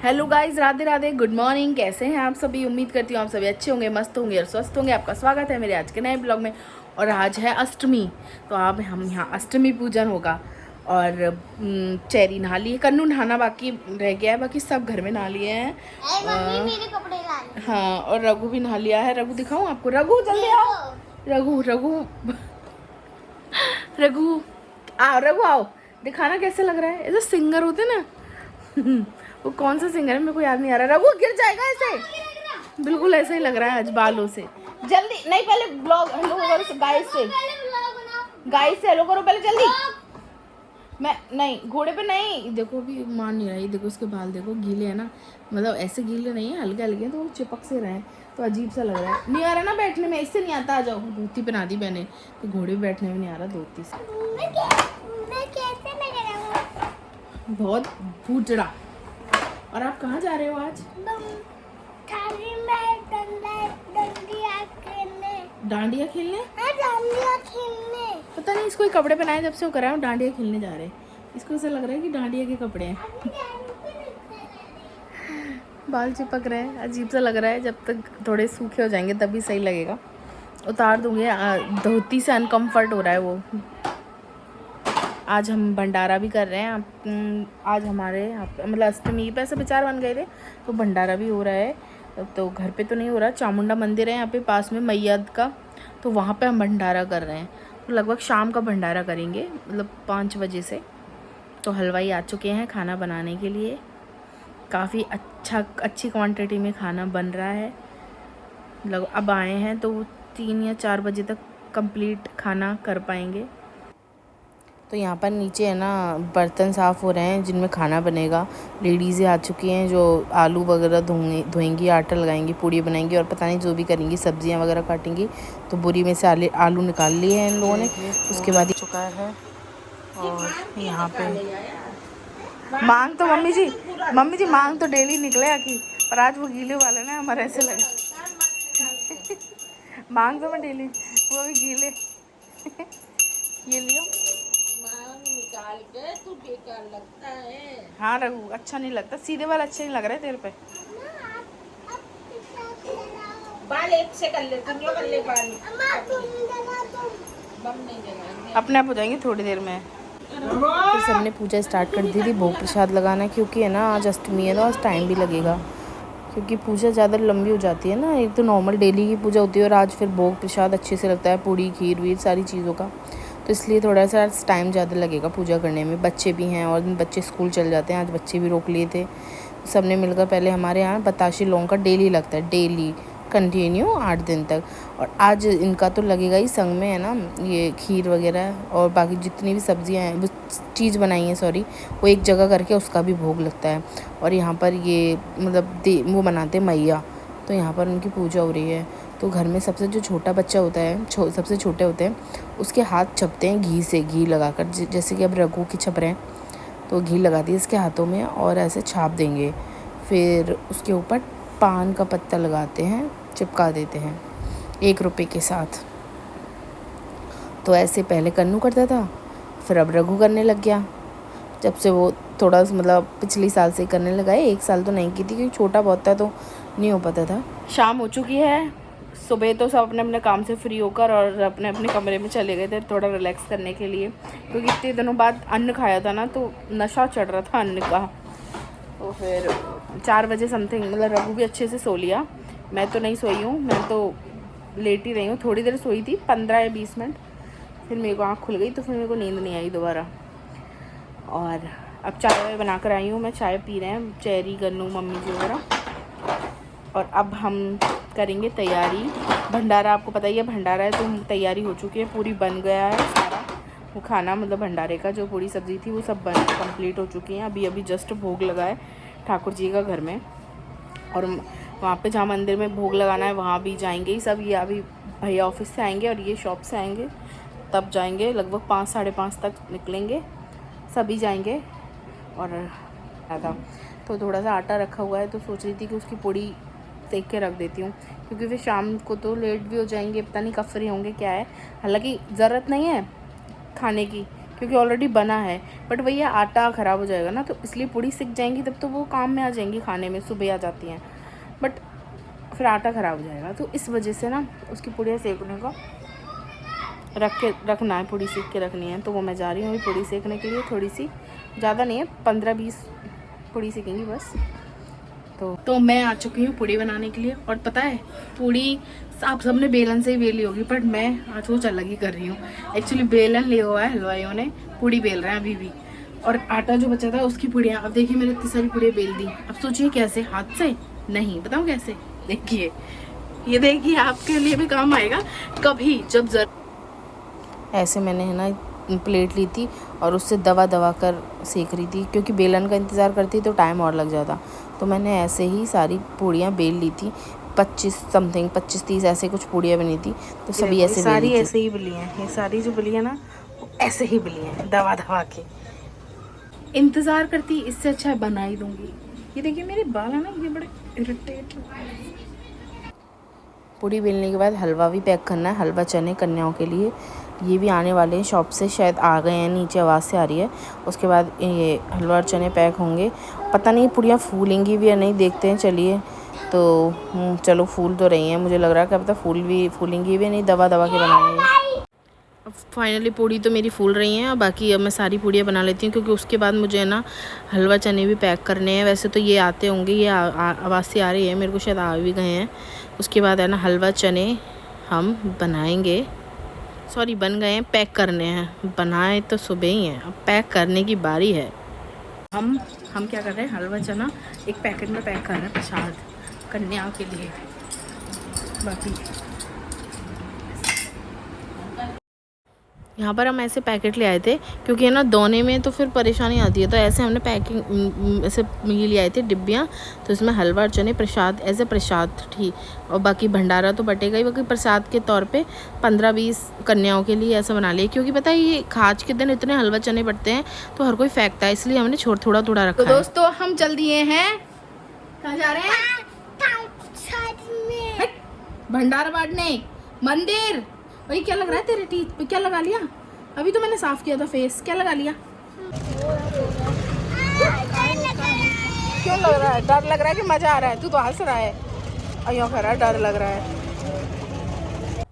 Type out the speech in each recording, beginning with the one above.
Hello guys, Radhe Radhe, good morning. कैसे हैं आप सभी? उम्मीद करती हूँ आप सभी अच्छे होंगे, मस्त होंगे और स्वस्थ होंगे। आपका स्वागत है मेरे आज के नए ब्लॉग में। और आज है अष्टमी, तो अब हम यहाँ अष्टमी पूजन होगा। और चेरी नहा ली है, कन्नू नहाना बाकी रह गया है, बाकी सब घर में नहा लिए हैं। मेरे कपड़े ला। हाँ, और रघु भी नहा लिया है। रघु दिखाऊँ आपको? रघु जल्दी आओ। रघु रघु रघु आओ, रघु आओ, दिखाना कैसे लग रहा है। ऐसे सिंगर होते ना वो कौन सा सिंगर है मेरे को याद नहीं आ रहा। रघु गिर जाएगा ऐसे, बिल्कुल ऐसे ही लग रहा है आज बालों से। जल्दी नहीं, पहले ब्लॉग हेलो करो गाइस से, गाइस से हेलो करो पहले जल्दी। मैं नहीं, घोड़े पे नहीं। देखो अभी मान नहीं रहा है, देखो उसके बाल देखो, गीले है ना, मतलब ऐसे गीले नहीं है, हल्के हल्के, तो वो चिपक से रहे हैं, तो अजीब सा लग रहा है। नहीं आ रहा ना बैठने में, इससे नहीं आता। आ जाओ, धोती पहना दी मैंने, तो घोड़े पे बैठने में नहीं आ रहा धोती से। बहुत भूचड़ा। और आप कहाँ जा रहे हो आज? डांडिया खेलने। पता नहीं, इसको ही कपड़े पहनाए जब से वो करा है, डांडिया खेलने जा रहे हैं। इसको ऐसा लग रहा है कि डांडिया के कपड़े हैं। बाल चिपक रहे हैं, अजीब सा लग रहा है। जब तक थोड़े सूखे हो जाएंगे तभी सही लगेगा। उतार दूंगी, धोती से अनकम्फर्ट हो रहा है वो। आज हम भंडारा भी कर रहे हैं। आज हमारे यहाँ मतलब अष्टमी पे ऐसे विचार बन गए थे, तो भंडारा भी हो रहा है। तो घर पे तो नहीं हो रहा, चामुंडा मंदिर है यहाँ पे पास में मैया का, तो वहाँ पे हम भंडारा कर रहे हैं। तो लगभग शाम का भंडारा करेंगे, मतलब 5 बजे से। तो हलवाई आ चुके हैं खाना बनाने के लिए। काफ़ी अच्छी क्वांटिटी में खाना बन रहा है। मतलब अब आए हैं तो 3 या 4 बजे तक कंप्लीट खाना कर पाएंगे। तो यहाँ पर नीचे है ना बर्तन साफ़ हो रहे हैं जिनमें खाना बनेगा। लेडीज़ें आ चुकी हैं जो आलू वगैरह धोएंगी, आटा लगाएंगी, पूड़ी बनाएंगी और पता नहीं जो भी करेंगी, सब्जियाँ वगैरह काटेंगी। तो बोरी में से आलू निकाल लिए हैं इन लोगों ने। उसके बाद ही चुका है। और यहाँ पे मांग तो मम्मी जी मांग तो डेली निकले आखिर, पर आज वो गीले वाले ना हमारे ऐसे लगे मांग तो मैं डेली, वो भी गीले ये लियो निकाल के, तू बेकार लगता है। हाँ रघु, अच्छा नहीं लगता, सीधे वाला अच्छे नहीं लग रहे तेरे पे। बाल एक से कर ले, कर ले बाल, अपने आप हो जाएंगे थोड़ी देर में। फिर सबने पूजा स्टार्ट कर दी थी, भोग प्रसाद लगाना, क्योंकि है ना आज अष्टमी है ना, आज टाइम भी लगेगा, क्योंकि पूजा ज़्यादा लंबी हो जाती है ना। एक तो नॉर्मल डेली की पूजा होती है और आज फिर भोग प्रसाद अच्छे से लगता है, पूड़ी खीर वीर सारी चीज़ों का, तो इसलिए थोड़ा सा टाइम ज़्यादा लगेगा पूजा करने में। बच्चे भी हैं और बच्चे स्कूल चल जाते हैं, आज बच्चे भी रोक लिए थे। सब ने मिलकर पहले हमारे यहाँ बताशे लौंग का डेली लगता है, डेली कंटिन्यू 8 दिन तक। और आज इनका तो लगेगा ही, संग में है ना ये खीर वगैरह और बाकी जितनी भी सब्जियां हैं, वो चीज़ बनाई हैं सॉरी, वो एक जगह करके उसका भी भोग लगता है। और यहाँ पर ये मतलब वो बनाते हैं मैया, तो यहाँ पर उनकी पूजा हो रही है। तो घर में सबसे जो छोटा बच्चा होता है, सबसे छोटे होते हैं, उसके हाथ छपते हैं घी से, घी लगाकर, जैसे कि अब रघु के छप रहे हैं, तो घी लगा दिए इसके हाथों में और ऐसे छाप देंगे। फिर उसके ऊपर पान का पत्ता लगाते हैं, चिपका देते हैं 1 रुपये के साथ। तो ऐसे पहले कन्नू करता था, फिर अब रघु करने लग गया। जब से वो थोड़ा मतलब पिछले साल से करने लगा है, 1 साल तो नहीं की थी क्योंकि छोटा बहुत था तो नहीं हो पाता था। शाम हो चुकी है, सुबह तो सब अपने अपने काम से फ्री होकर और अपने अपने कमरे में चले गए थे थोड़ा रिलैक्स करने के लिए, क्योंकि इतने दिनों बाद अन्न खाया था ना, तो नशा चढ़ रहा था अन्न का। तो फिर 4 बजे समथिंग, मतलब रघु भी अच्छे से सो लिया, मैं तो नहीं सोई हूँ, मैं तो लेट ही रही हूँ। थोड़ी देर सोई थी, 15 या 20 मिनट, फिर मेरे को आँख खुल गई, तो फिर मेरे को नींद नहीं आई दोबारा। और अब चाय बना कर आई हूँ मैं, चाय पी रहे हैं चेरी, गन्नू, मम्मी जी वगैरह। और अब हम करेंगे तैयारी। भंडारा आपको पता ही है, भंडारा है तो तैयारी हो चुकी है, पूरी बन गया है सारा वो खाना, मतलब भंडारे का जो पूरी सब्ज़ी थी वो सब बन कंप्लीट हो चुकी हैं। अभी जस्ट भोग लगा है ठाकुर जी का घर में, और वहाँ पे जहाँ मंदिर में भोग लगाना है वहाँ भी जाएंगे ही सब। ये अभी भैया ऑफिस से आएंगे और ये शॉप से आएंगे, तब जाएंगे, लगभग 5 साढ़े 5 तक निकलेंगे, सभी जाएंगे। और था तो थोड़ा सा आटा रखा हुआ है, तो सोच रही थी कि उसकी पूड़ी सेक के रख देती हूँ, क्योंकि फिर शाम को तो लेट भी हो जाएंगे, पता नहीं कब फ्री होंगे क्या है। हालांकि ज़रूरत नहीं है खाने की, क्योंकि ऑलरेडी बना है। बट वही आटा ख़राब हो जाएगा ना, तो इसलिए पूड़ी सिक जाएंगी तब तो वो काम में आ जाएंगी, खाने में सुबह आ जाती हैं, बट फिर आटा ख़राब हो जाएगा। तो इस वजह से ना उसकी पूड़ियाँ सेकने को रखना है, पूड़ी सेक के रखनी है। तो वो मैं जा रही हूँ अभी पूड़ी सेकने के लिए, थोड़ी सी, ज़्यादा नहीं है, 15-20 पूड़ी सेकेंगी बस। तो मैं आ चुकी हूँ पूड़ी बनाने के लिए। और पता है पूड़ी आप सबने बेलन से ही बेली होगी, बट मैं आज कुछ अलग ही कर रही हूँ। एक्चुअली बेलन लिया हुआ है हलवाइयों ने, पूड़ी बेल रहे हैं अभी भी, और आटा जो बचा था उसकी पूड़ियाँ। अब देखिए मैंने इतनी सारी पूड़ियाँ बेल दी। अब सोचिए कैसे, हाथ से नहीं, बताऊँ कैसे, देखिए ये देखिए, आपके लिए भी काम आएगा कभी जब ऐसे मैंने है ना प्लेट ली थी और उससे दबा कर सेक रही थी, क्योंकि बेलन का इंतज़ार करती तो टाइम और लग जाता। तो मैंने ऐसे ही सारी पूड़ियाँ बेल ली थी, 25-30 ऐसे कुछ पूड़ियाँ बनी थी। तो सभी ऐसे सारी ऐसे ही बली हैं, ये सारी जो बली है ना वो ऐसे ही बली हैं, दबा के इंतज़ार करती। इससे अच्छा है बना ही दूँगी। ये देखिए मेरे बाल है ना, ये बड़े इरिटेट। पूड़ी बेलने के बाद हलवा भी पैक करना है, हलवा चने कन्याओं के लिए। ये भी आने वाले हैं शॉप से, शायद आ गए हैं, नीचे आवाज़ से आ रही है। उसके बाद ये हलवा और चने पैक होंगे। पता नहीं पूड़ियाँ फूलेंगी भी या नहीं, देखते हैं चलिए। तो चलो फूल तो रही हैं, मुझे लग रहा है कि पता फूलेंगी भी नहीं, दबा के बनाएंगे। अब फाइनली पूड़ी तो मेरी फूल रही हैं, और बाकी अब मैं सारी पूड़ियाँ बना लेती हूँ, क्योंकि उसके बाद मुझे ना हलवा चने भी पैक करने हैं। वैसे तो ये आते होंगे, ये आवाज़ से आ रही है मेरे को, शायद आ भी गए हैं। उसके बाद है ना हलवा चने हम बनाएंगे, सॉरी बन गए हैं, पैक करने हैं। बनाए तो सुबह ही हैं, अब पैक करने की बारी है। हम क्या कर रहे हैं, हलवा चना एक पैकेट में पैक कर रहे हैं प्रसाद कन्या के लिए। बाकी यहाँ पर हम ऐसे पैकेट ले आए थे, क्योंकि है ना दोने में तो फिर परेशानी आती है, तो ऐसे हमने पैकिंग ऐसे ये ले आए थे डिब्बियाँ। तो इसमें हलवा और चने प्रसाद, एज ए प्रसाद थी, और बाकी भंडारा तो बटेगा ही, बाकी प्रसाद के तौर पे 15-20 कन्याओं के लिए ऐसा बना लिया। क्योंकि पता है ये खाज के दिन इतने हलवा चने बटते हैं तो हर कोई फेंकता है, इसलिए हमने थोड़ा रखा। तो दोस्तों हम चल दिए हैं, कहाँ जा रहे हैं, भंडारा बांटने, मंदिर। भाई क्या लग रहा है तेरे टीथ पे, क्या लगा लिया? अभी तो मैंने साफ किया था फेस, क्या लगा लिया? क्यों लग रहा है, डर लग रहा है कि मजा आ रहा है? तू तो हंस रहा है, अयो कर रहा है, डर लग रहा है।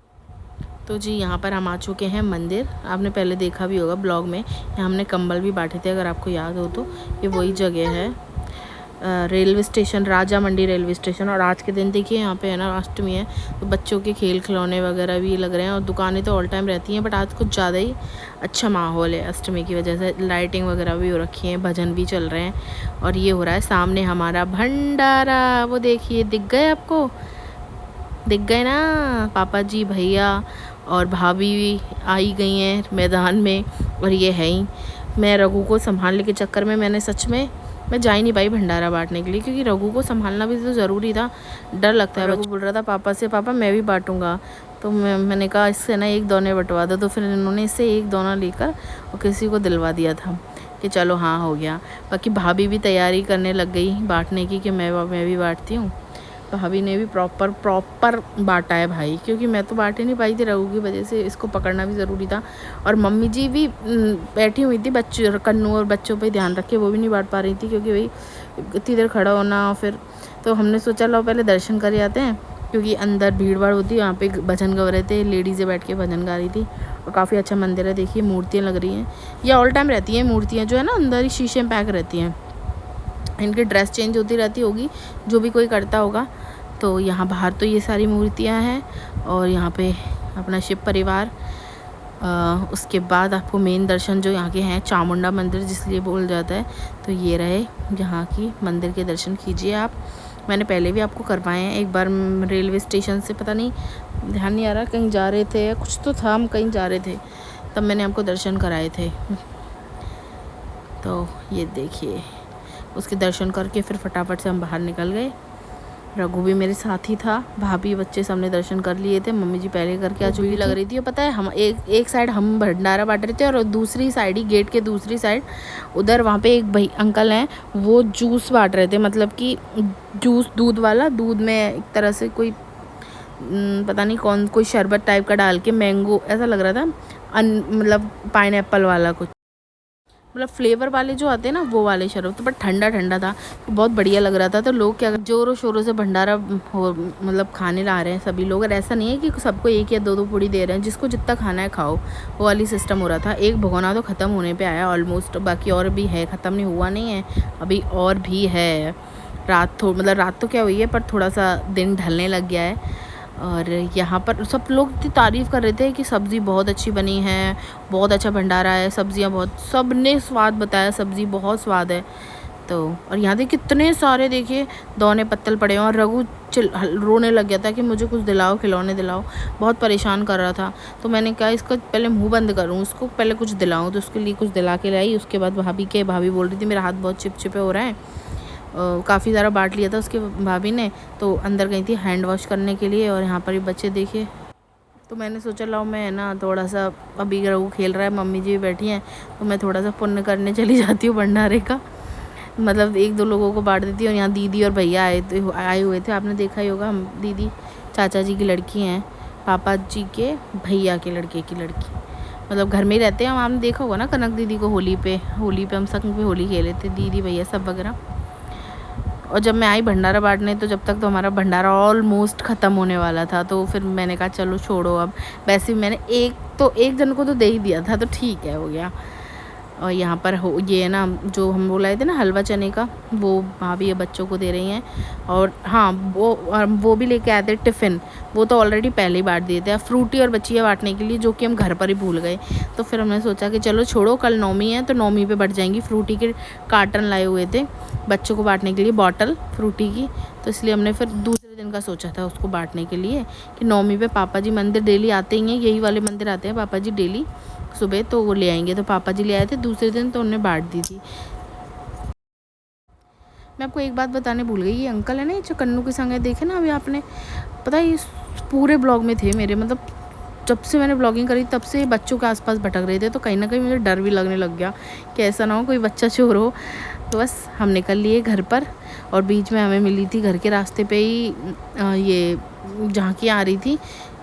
तो जी यहाँ पर हम आ चुके हैं मंदिर। आपने पहले देखा भी होगा ब्लॉग में, यहाँ हमने कंबल भी बांटे थे, अगर आपको याद हो तो। ये वही जगह है, रेलवे स्टेशन, राजा मंडी रेलवे स्टेशन। और आज के दिन देखिए यहाँ पे है ना अष्टमी है, तो बच्चों के खेल खिलौने वगैरह भी लग रहे हैं, और दुकानें तो ऑल टाइम रहती हैं, बट आज कुछ ज़्यादा ही अच्छा माहौल है अष्टमी की वजह से। लाइटिंग वगैरह भी हो रखी है, भजन भी चल रहे हैं, और ये हो रहा है सामने हमारा भंडारा। वो देखिए, दिख गए आपको, दिख गए ना, पापा जी, भैया और भाभी भी आई गई हैं मैदान में, और ये है ही। मैं रघु को संभालने के चक्कर में मैं जा ही नहीं पाई भंडारा बांटने के लिए, क्योंकि रघु को संभालना भी तो ज़रूरी था, डर लगता है। रघु बोल रहा था पापा से, पापा मैं भी बांटूंगा। तो मैंने कहा इससे ना एक दोने बंटवा दो। तो फिर इन्होंने इससे एक दोना लेकर और किसी को दिलवा दिया था कि चलो हाँ हो गया। बाकी भाभी भी तैयारी करने लग गई बांटने की, कि मैं भी बांटती हूँ। भाभी ने भी प्रॉपर बांटा है भाई, क्योंकि मैं तो बांट ही नहीं पाई थी रघु की वजह से, इसको पकड़ना भी ज़रूरी था। और मम्मी जी भी बैठी हुई थी, बच्चों कन्नू और बच्चों पे ध्यान रख के, वो भी नहीं बांट पा रही थी, क्योंकि भाई इतनी देर खड़ा होना। फिर तो हमने सोचा लो पहले दर्शन कर आते हैं, क्योंकि अंदर भीड़ भाड़ होती है। वहाँ पे भजन गा रहे थे, लेडीज़ें बैठ के भजन गा रही थी, और काफ़ी अच्छा मंदिर है। देखिए मूर्तियाँ लग रही हैं, ये ऑल टाइम रहती हैं मूर्तियाँ, जो है ना अंदर ही शीशे में पैक रहती हैं। इनकी ड्रेस चेंज होती रहती होगी, जो भी कोई करता होगा। तो यहाँ बाहर तो ये सारी मूर्तियाँ हैं, और यहाँ पे अपना शिव परिवार। उसके बाद आपको मेन दर्शन जो यहाँ के हैं, चामुंडा मंदिर जिसलिए बोल जाता है, तो ये रहे यहाँ की मंदिर के दर्शन कीजिए आप। मैंने पहले भी आपको करवाए हैं एक बार, रेलवे स्टेशन से, पता नहीं ध्यान नहीं आ रहा, कहीं जा रहे थे या कुछ तो था, हम कहीं जा रहे थे, तब मैंने आपको दर्शन कराए थे। तो ये देखिए, उसके दर्शन करके फिर फटाफट से हम बाहर निकल गए। रघु भी मेरे साथ ही था, भाभी बच्चे सबने दर्शन कर लिए थे, मम्मी जी पहले करके आज भी लग रही थी। और पता है हम एक साइड हम भंडारा बांट रहे थे, और दूसरी साइड ही गेट के दूसरी साइड उधर वहाँ पे एक भाई अंकल हैं, वो जूस बांट रहे थे, मतलब कि जूस दूध वाला, दूध में एक तरह से कोई पता नहीं कोई शरबत टाइप का डाल के, मैंगो ऐसा लग रहा था, मतलब पाइनएप्पल वाला कुछ। मतलब फ्लेवर वाले जो आते हैं ना वो वाले शरबत, बट ठंडा ठंडा था, बहुत बढ़िया लग रहा था। तो लोग क्या जोरों शोरों से भंडारा हो मतलब खाने ला रहे हैं सभी लोग, और ऐसा नहीं है कि सबको एक या दो पूड़ी दे रहे हैं, जिसको जितना खाना है खाओ, वो वाली सिस्टम हो रहा था। एक भगोना तो ख़त्म होने पे आया ऑलमोस्ट, बाकी और भी है, ख़त्म नहीं हुआ नहीं है अभी, और भी है। रात तो क्या हुई है, पर थोड़ा सा दिन ढलने लग गया है। और यहाँ पर सब लोग इतनी तारीफ़ कर रहे थे कि सब्ज़ी बहुत अच्छी बनी है, बहुत अच्छा भंडारा है, सब्ज़ियाँ बहुत, सब ने स्वाद बताया, सब्ज़ी बहुत स्वाद है। तो और यहाँ देखिए कितने सारे, देखिए दौने पत्तल पड़े हैं, और रघु रोने लग गया था कि मुझे कुछ दिलाओ, खिलौने दिलाओ, बहुत परेशान कर रहा था। तो मैंने कहा इसका पहले मुंह बंद करूँ, उसको पहले कुछ दिलाऊँ, तो उसके लिए कुछ दिला के लाई। उसके बाद भाभी बोल रही थी मेरा हाथ बहुत चिपचिपे हो रहा है, काफ़ी ज़्यादा बांट लिया था उसके भाभी ने, तो अंदर गई थी हैंड वॉश करने के लिए। और यहाँ पर ये बच्चे देखिए, तो मैंने सोचा लाओ मैं ना थोड़ा सा, अभी रघु खेल रहा है, मम्मी जी बैठी हैं, तो मैं थोड़ा सा पुण्य करने चली जाती हूँ भंडारे का, मतलब एक दो लोगों को बांट देती हूँ। और यहाँ दीदी और भैया आए हुए थे, आपने देखा ही होगा। हम दीदी चाचा जी की लड़की हैं, पापा जी के भैया के लड़के की लड़की, मतलब घर में ही रहते हैं। आपने देखा होगा ना कनक दीदी को होली पे हम संग पे होली खेले थे, दीदी भैया सब वगैरह। और जब मैं आई भंडारा बांटने, तो जब तक तो हमारा भंडारा ऑलमोस्ट ख़त्म होने वाला था, तो फिर मैंने कहा चलो छोड़ो, अब वैसे ही मैंने एक जन को तो दे ही दिया था, तो ठीक है, हो गया। और यहाँ पर ये ना जो हम बोलाए थे ना हलवा चने का, वो भाभी ये बच्चों को दे रही हैं। और हाँ, वो भी लेके आए थे टिफ़िन, वो तो ऑलरेडी पहले ही बांट दिए थे, फ्रूटी और बच्चियाँ बांटने के लिए, जो कि हम घर पर ही भूल गए। तो फिर हमने सोचा कि चलो छोड़ो, कल नौमी है, तो नौमी पे बढ़ जाएंगी। फ्रूटी के कार्टन लाए हुए थे बच्चों को बांटने के लिए, बॉटल फ्रूटी की, तो इसलिए हमने फिर दूसरे दिन का सोचा था उसको बांटने के लिए, कि नौमी पे पापा जी मंदिर डेली आते ही हैं, यही वाले मंदिर आते हैं पापा जी डेली सुबह, तो वो ले आएंगे। तो पापा जी ले आए थे दूसरे दिन, तो उन्होंने बांट दी थी। मैं आपको एक बात बताने भूल गई, ये अंकल है ना, ये जो कन्नू के संग है, देखे ना अभी आपने, पता है ये पूरे ब्लॉग में थे मेरे, मतलब जब से मैंने ब्लॉगिंग करी तब से बच्चों के आसपास भटक रहे थे। तो कहीं ना कहीं मुझे डर भी लगने लग गया कि ऐसा ना हो कोई बच्चा चोर हो। तो बस हम निकल लिए घर पर, और बीच में हमें मिली थी घर के रास्ते पे ही ये झांकियाँ आ रही थी,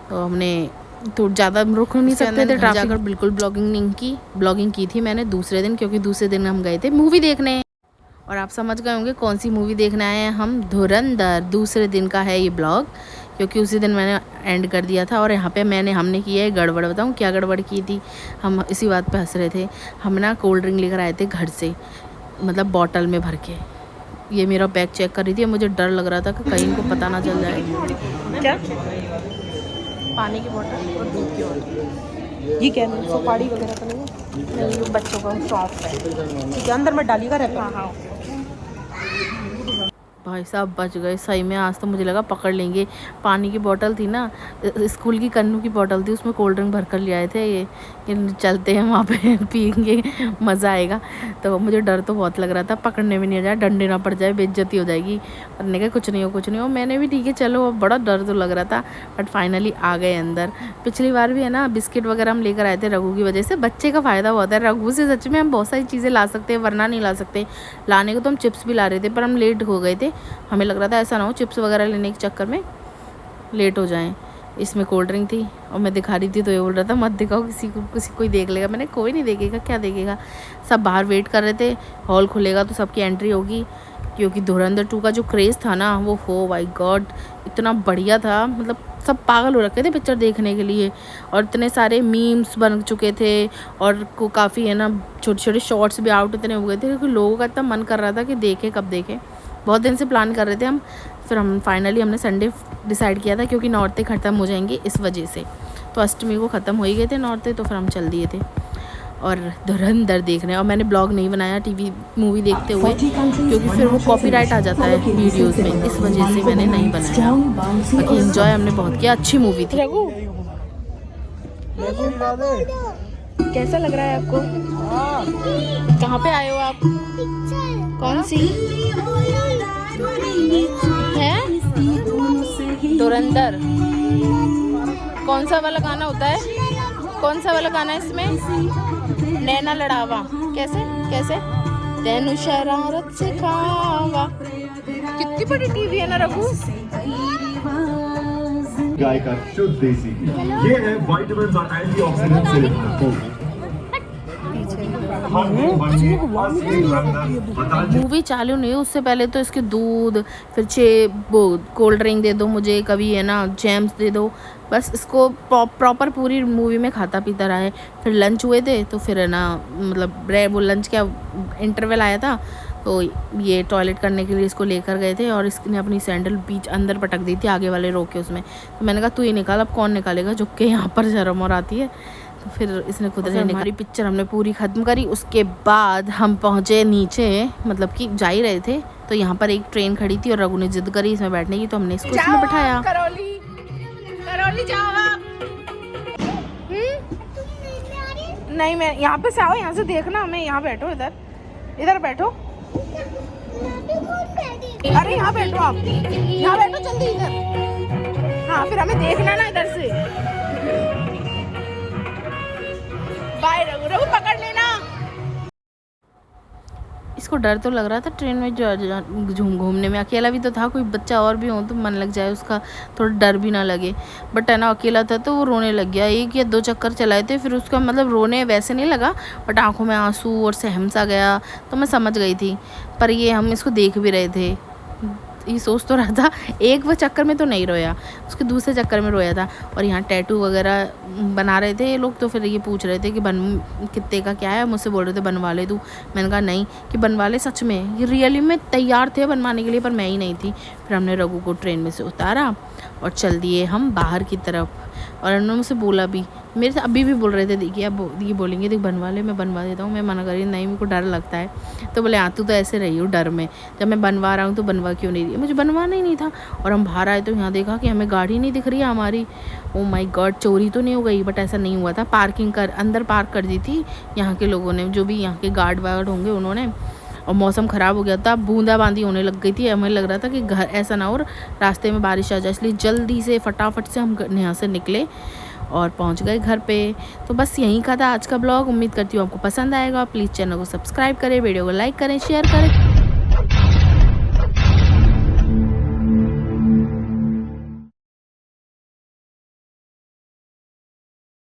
तो हमने तो ज़्यादा रुक नहीं सकते थे, ट्रैफिक जाकर बिल्कुल ब्लॉगिंग की थी मैंने दूसरे दिन, क्योंकि दूसरे दिन हम गए थे मूवी देखने। और आप समझ गए होंगे कौन सी मूवी देखने आए हैं हम, धुरंधर। दूसरे दिन का है ये ब्लॉग, क्योंकि उसी दिन मैंने एंड कर दिया था। और यहाँ पे हमने की है गड़बड़, बताऊँ क्या गड़बड़ की थी, हम इसी बात पे हंस रहे थे। हम ना कोल्ड ड्रिंक लेकर आए थे घर से, मतलब बॉटल में भर के। ये मेरा बैग चेक कर रही थी, मुझे डर लग रहा था कि कहीं इनको पता ना चल जाए। क्या पानी की बोतल और दूध की बोतल, ये क्या है, सुपारी वगैरह तो नहीं है? बच्चों का सॉफ्ट है, ठीक है, अंदर में डालिएगा रहता। हाँ। भाई साहब बच गए सही में, आज तो मुझे लगा पकड़ लेंगे। पानी की बोतल थी ना, स्कूल की कन्नू की बोतल थी, उसमें कोल्ड ड्रिंक भर कर ले आए थे ये चलते हैं वहाँ पे पियेंगे, मज़ा आएगा। तो मुझे डर तो बहुत लग रहा था, पकड़ने में नहीं आ जाए, डंडे ना पड़ जाए, बेइज्जती हो जाएगी। और ने कहा कुछ नहीं हो, मैंने भी ठीक है चलो, अब बड़ा डर तो लग रहा था, बट फाइनली आ गए अंदर। पिछली बार भी है ना बिस्किट वगैरह हम लेकर आए थे रघु की वजह से, बच्चे का फ़ायदा बहुत है रघु से, सच में हम बहुत सारी चीज़ें ला सकते हैं, वरना नहीं ला सकते। लाने को तो हम चिप्स भी ला रहे थे, पर हम लेट हो गए थे, हमें लग रहा था ऐसा ना हो चिप्स वगैरह लेने के चक्कर में लेट हो जाएं। इसमें कोल्ड ड्रिंक थी और मैं दिखा रही थी, तो ये बोल रहा था मत दिखाओ, किसी कोई देख लेगा। मैंने कोई नहीं देखेगा, क्या देखेगा। सब बाहर वेट कर रहे थे, हॉल खुलेगा तो सबकी एंट्री होगी, क्योंकि धुरंधर 2 का जो क्रेज़ था ना, वो हो माय गॉड इतना बढ़िया था, मतलब सब पागल हो रखे थे पिक्चर देखने के लिए। और इतने सारे मीम्स बन चुके थे, और को काफ़ी है ना छोटे छोटे शॉर्ट्स भी आउट इतने हो गए थे, क्योंकि लोगों का इतना मन कर रहा था कि देखें कब देखें। बहुत दिन से प्लान कर रहे थे हम, फिर हमने संडे डिसाइड किया था, क्योंकि नौरते ख़त्म हो जाएंगे इस वजह से। तो अष्टमी को ख़त्म हो ही गए थे नौरते, तो फिर हम चल दिए थे और धुरंधर देखने। और मैंने ब्लॉग नहीं बनाया टीवी मूवी देखते हुए, क्योंकि फिर वो कॉपीराइट आ जाता है वीडियोस में, इस वजह से मैंने नहीं बनाया। बाकी एंजॉय हमने बहुत किया, अच्छी मूवी थी। कैसा लग रहा है आपको? कहाँ पे आए हो आप? कौन सी है? धुरंधर। कौन सा वाला गाना होता है? कौन सा वाला गाना है इसमें? नैना लड़ावा। कैसे तेनू शरारत से खावा। कितनी बड़ी टीवी है ना रघु। गाय का शुद्ध देसी घी, ये है विटामिन और एंटीऑक्सीडेंट से भरपूर। घर में बने असली लंदन बता मूवी चालू नहीं हुई उससे पहले तो इसके दूध, फिर वो कोल्ड ड्रिंक दे दो मुझे, कभी है ना जैम्स दे दो, बस इसको प्रॉपर पूरी मूवी में खाता पीता रहा है। फिर लंच हुए थे तो फिर है ना मतलब वो लंच क्या इंटरवल आया था तो ये टॉयलेट करने के लिए इसको लेकर गए थे और इसने अपनी सैंडल बीच अंदर पटक दी थी, आगे वाले रोके उसमें। तो मैंने कहा तू ही निकाल, अब कौन निकालेगा, झुक के यहाँ पर शर्म और आती है। तो फिर इसने खुद से हमारी पिक्चर हमने पूरी ख़त्म करी। उसके बाद हम पहुँचे नीचे, मतलब कि जा ही रहे थे तो यहाँ पर एक ट्रेन खड़ी थी और रघु ने जिद करी इसमें बैठने की, तो हमने इसको इसमें बिठाया। करौली जाओ आप। नहीं मैं यहाँ पे से आओ, यहाँ से देखना हमें, यहाँ बैठो, इधर बैठो। अरे यहाँ बैठो आप, यहाँ बैठो जल्दी इधर। हाँ फिर हमें देखना ना इधर से। बाय रघु, रघु पकड़ लेना। इसको डर तो लग रहा था ट्रेन में घूमने में, अकेला भी तो था, कोई बच्चा और भी हो तो मन लग जाए उसका, थोड़ा डर भी ना लगे। बट है ना अकेला था तो वो रोने लग गया, 1 या 2 चक्कर चलाए थे, फिर उसका मतलब रोने वैसे नहीं लगा बट आंखों में आंसू और सहम सा गया, तो मैं समझ गई थी। पर ये हम इसको देख भी रहे थे, ये सोच तो रहा था, एक वो चक्कर में तो नहीं रोया, उसके दूसरे चक्कर में रोया था। और यहाँ टैटू वगैरह बना रहे थे ये लोग, तो फिर ये पूछ रहे थे कि कितने का क्या है, मुझसे बोल रहे थे बनवा ले तू। मैंने कहा नहीं, कि बनवा ले सच में, ये रियली में तैयार थे बनवाने के लिए पर मैं ही नहीं थी। फिर हमने रघु को ट्रेन में से उतारा और चल दिए हम बाहर की तरफ। और उन्होंने मुझसे बोला भी, मेरे से अभी भी बोल रहे थे देखिए अब ये बोलेंगे देख बनवा ले, मैं बनवा देता हूँ, मैं मना करी नहीं, मेरे को डर लगता है। तो बोले हाँ तू तो ऐसे रही हो डर में, जब मैं बनवा रहा हूँ तो बनवा क्यों नहीं रही, मुझे बनवाना ही नहीं था। और हम बाहर आए तो यहाँ देखा कि हमें गाड़ी नहीं दिख रही है हमारी। ओ माय गॉड, चोरी तो नहीं हो गई, बट ऐसा नहीं हुआ था, पार्किंग कर अंदर पार्क कर दी थी यहाँ के लोगों ने, जो भी यहाँ के गार्ड वार्ड होंगे उन्होंने। और मौसम ख़राब हो गया था, बूंदाबांदी होने लग गई थी, हमें लग रहा था कि घर ऐसा ना हो रास्ते में बारिश आ जाए, इसलिए जल्दी से फटाफट से हम यहाँ से निकले और पहुंच गए घर पे। तो बस यहीं का था आज का ब्लॉग, उम्मीद करती हूँ आपको पसंद आएगा। प्लीज़ चैनल को सब्सक्राइब करें, वीडियो को लाइक करें, शेयर करें।